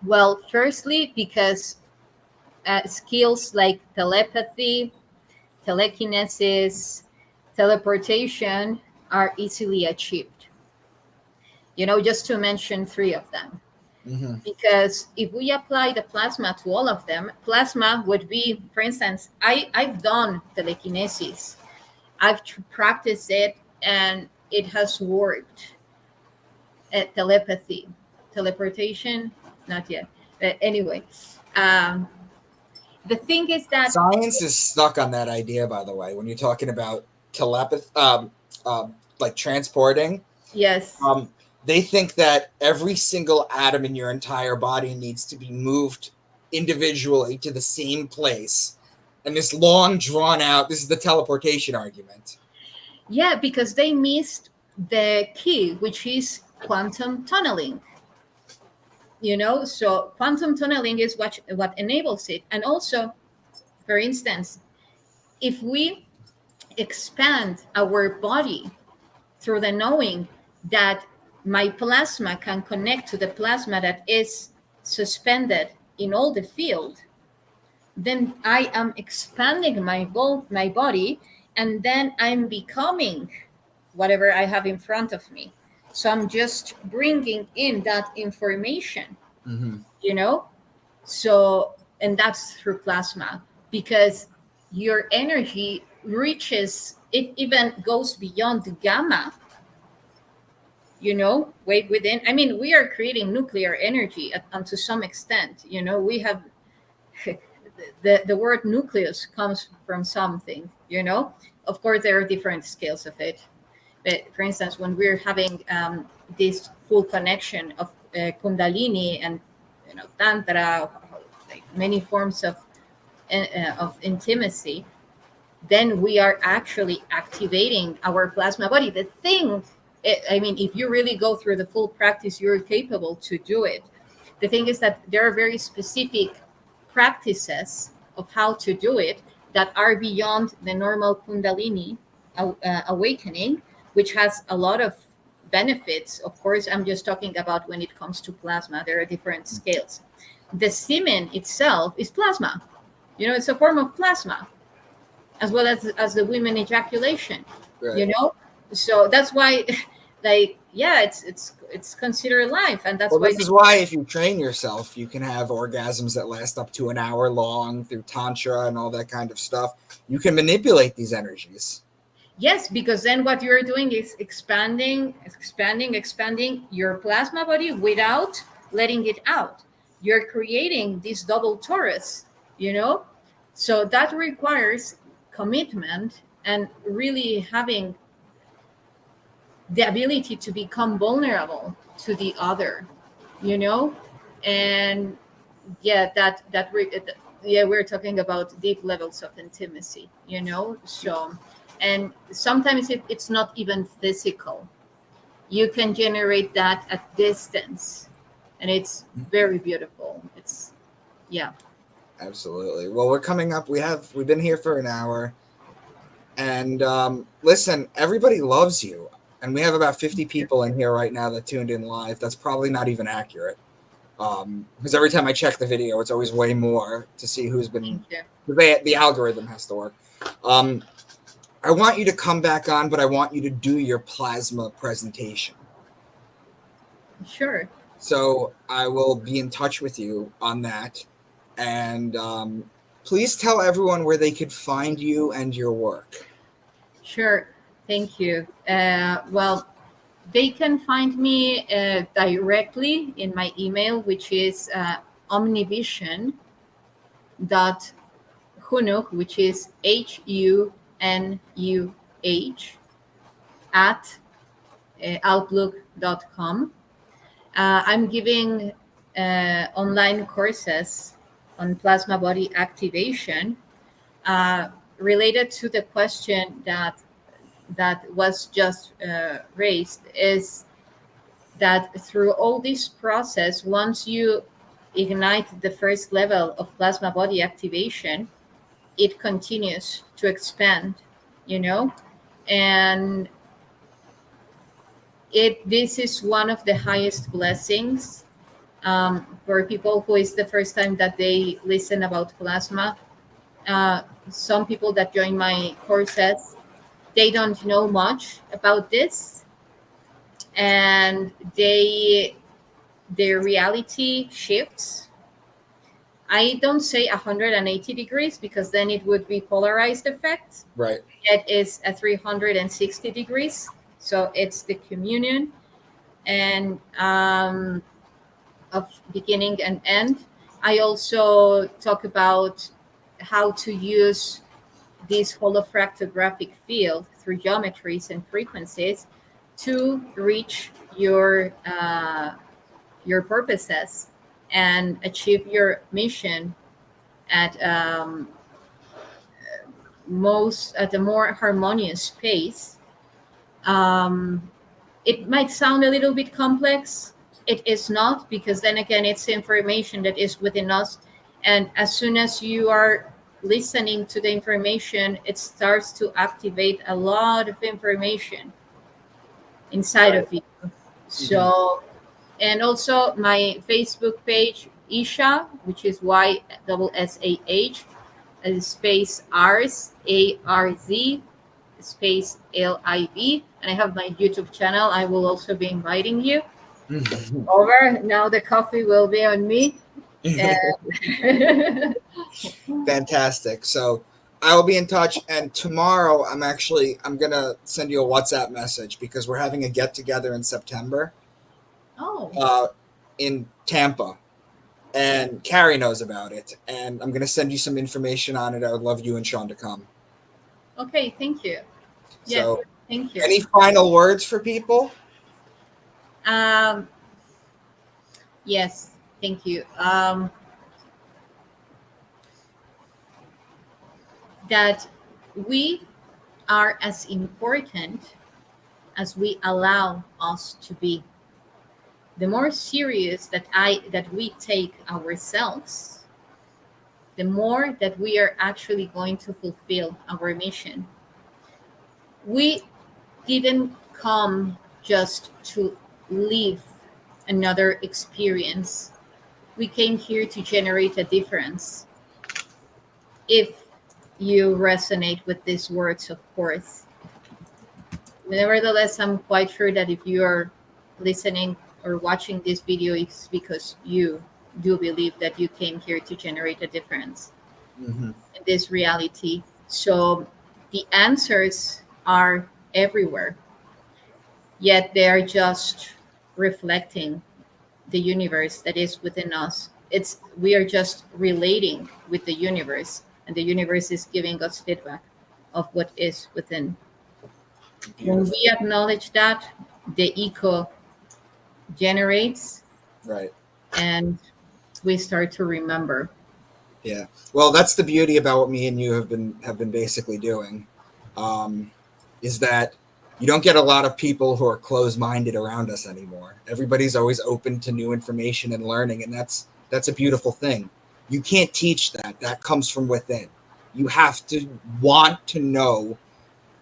Well, firstly, because skills like telepathy, telekinesis, teleportation are easily achieved. Just to mention three of them. Mm-hmm. Because if we apply the plasma to all of them, plasma would be, for instance, I've done telekinesis, I've practiced it, and it has worked. Telepathy, teleportation, not yet. But anyway, um, the thing is that Science is stuck on that idea, by the way, when you're talking about telepathy, like transporting. yes, Um, they think that every single atom in your entire body needs to be moved individually to the same place. And this long, drawn out, this is the teleportation argument. yeah, because they missed the key, which is quantum tunneling. So quantum tunneling is what enables it. And also, for instance, if we expand our body through the knowing that my plasma can connect to the plasma that is suspended in all the field, then I am expanding my body, and then I'm becoming whatever I have in front of me. So I'm just bringing in that information, Mm-hmm. you know? So, and that's through plasma, because your energy reaches, it even goes beyond the gamma, way within. I mean, we are creating nuclear energy to some extent. We have the word nucleus comes from something. Of course, there are different scales of it. But for instance, when we're having this full connection of Kundalini and Tantra, like many forms of intimacy, then we are actually activating our plasma body. The thing, I mean, if you really go through the full practice, you're capable to do it. The thing is that there are very specific practices of how to do it that are beyond the normal Kundalini awakening, which has a lot of benefits. Of course, I'm just talking about when it comes to plasma, there are different scales. The semen itself is plasma. It's a form of plasma, as well as the women ejaculation. you Right. know so that's why like, yeah, it's considered life, and that's Well, why this is why if you train yourself, you can have orgasms that last up to an hour long through tantra and all that kind of stuff. You can manipulate these energies. yes, because then what you're doing is expanding your plasma body without letting it out. You're creating this double torus, you know? So that requires commitment and really having the ability to become vulnerable to the other, you know? And yeah, yeah, we're talking about deep levels of intimacy, you know? So, and sometimes it's not even physical. You can generate that at distance, and it's very beautiful. It's, yeah. Absolutely. Well, we're coming up. We've been here for an hour, and listen, everybody loves you, and we have about 50 people in here right now that tuned in live. That's probably not even accurate, because every time I check the video, it's always way more to see who's been. Thank you. The algorithm has to work. I want you to come back on, but I want you to do your plasma presentation. Sure. So I will be in touch with you on that. And please tell everyone where they could find you and your work. Sure. Thank you. Well, they can find me directly in my email, which is omnivision dot hunuch, which is HUNUH at outlook.com. I'm giving online courses on plasma body activation related to the question that was just raised. Is that through all this process, once you ignite the first level of plasma body activation, it continues to expand, you know, and this is one of the highest blessings for people who is the first time that they listen about plasma. Some people that join my courses, they don't know much about this, and their reality shifts. I don't say 180 degrees because then it would be polarized effect. Right. It is a 360 degrees. So it's the communion and of beginning and end. I also talk about how to use this holofractographic field through geometries and frequencies to reach your purposes and achieve your mission at most at a more harmonious pace. Um, it might sound a little bit complex. It is not, because then again, it's information that is within us, and as soon as you are listening to the information, it starts to activate a lot of information inside Right. of you. So, and also my Facebook page, Yssah, which is YSSAH, space R's ARZ space LIV, and I have my YouTube channel. I will also be inviting you over. Now the coffee will be on me. And Fantastic. So I will be in touch, and tomorrow I'm gonna send you a WhatsApp message because we're having a get together in September oh, uh, in Tampa, and Carrie knows about it, and I'm gonna send you some information on it. I would love you and Sean to come. okay. Thank you. Yes, So, thank you. any final words for people? Um, yes, thank you. That we are as important as we allow us to be. The more serious that we take ourselves, the more that we are actually going to fulfill our mission. We didn't come just to live another experience. We came here to generate a difference. If you resonate with these words, of course. nevertheless, I'm quite sure that if you are listening or watching this video, it's because you do believe that you came here to generate a difference Mm-hmm. in this reality. So the answers are everywhere, yet they are just reflecting the universe that is within us. It's we are just relating with the universe, and the universe is giving us feedback of what is within. When Beautiful. we acknowledge that, the echo generates, Right. and we start to remember. Yeah. Well, that's the beauty about what me and you have been basically doing, um, is that you don't get a lot of people who are closed-minded around us anymore. Everybody's always open to new information and learning, and that's a beautiful thing. You can't teach that. That comes from within. You have to want to know.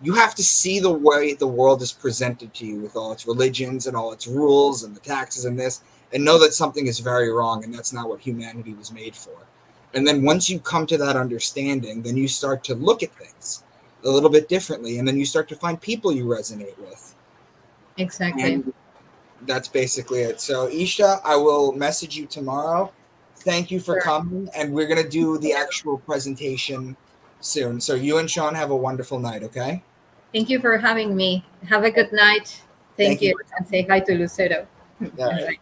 You have to see the way the world is presented to you with all its religions and all its rules and the taxes and this, and know that something is very wrong and that's not what humanity was made for. And then once you come to that understanding, then you start to look at things a little bit differently, and then you start to find people you resonate with. Exactly. And that's basically it. So, Isha, I will message you tomorrow. Thank you for Sure. coming, and we're going to do the actual presentation soon. So, you and Sean have a wonderful night, okay? Thank you for having me. Have a good night. Thank Thank you you. for And say hi to Lucero. coming. All All right. right.